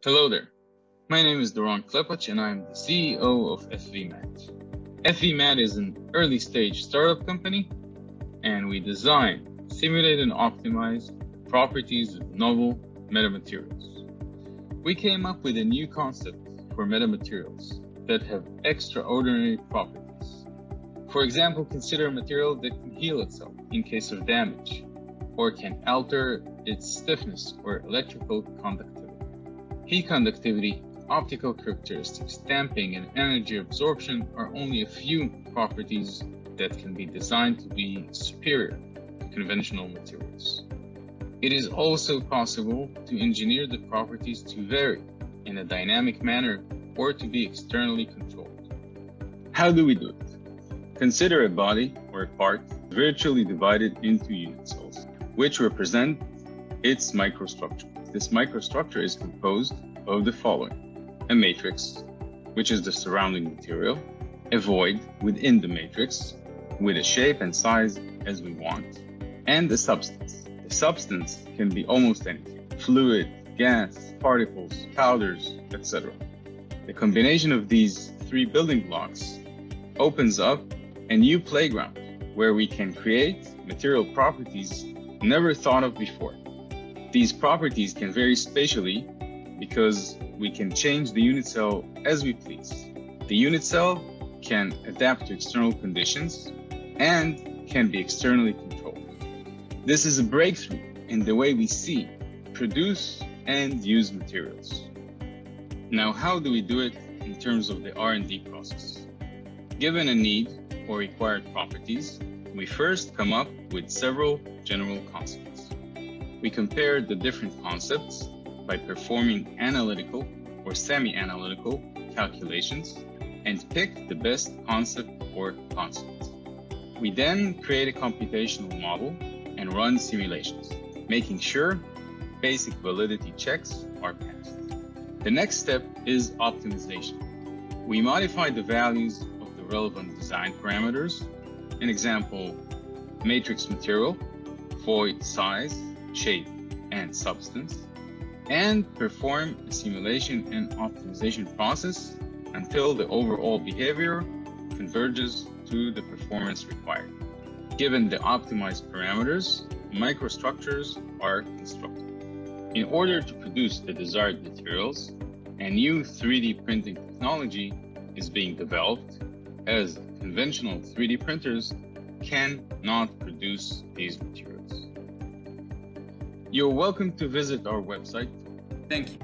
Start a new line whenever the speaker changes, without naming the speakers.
Hello there. My name is Doron Klepach and I'm the CEO of FVMat. FVMat is an early stage startup company and we design, simulate and optimize properties of novel metamaterials. We came up with a new concept for metamaterials that have extraordinary properties. For example, consider a material that can heal itself in case of damage or can alter its stiffness or electrical conductivity. Heat conductivity, optical characteristics, damping, and energy absorption are only a few properties that can be designed to be superior to conventional materials. It is also possible to engineer the properties to vary in a dynamic manner or to be externally controlled. How do we do it? Consider a body or a part virtually divided into unit cells, which represent its microstructure. This microstructure is composed of the following: a matrix, which is the surrounding material, a void within the matrix with a shape and size as we want, and a substance. The substance can be almost anything: fluid, gas, particles, powders, etc. The combination of these three building blocks opens up a new playground where we can create material properties never thought of before. These properties can vary spatially because we can change the unit cell as we please. The unit cell can adapt to external conditions and can be externally controlled. This is a breakthrough in the way we see, produce, and use materials. Now, how do we do it in terms of the R&D process? Given a need or required properties, we first come up with several general concepts. We compare the different concepts by performing analytical or semi-analytical calculations and pick the best concept or concepts. We then create a computational model and run simulations, making sure basic validity checks are passed. The next step is optimization. We modify the values of the relevant design parameters, an example, matrix material, void size, shape, and substance, and perform a simulation and optimization process until the overall behavior converges to the performance required. Given the optimized parameters, microstructures are constructed. In order to produce the desired materials, a new 3D printing technology is being developed, as conventional 3D printers cannot produce these materials. You're welcome to visit our website.
Thank you.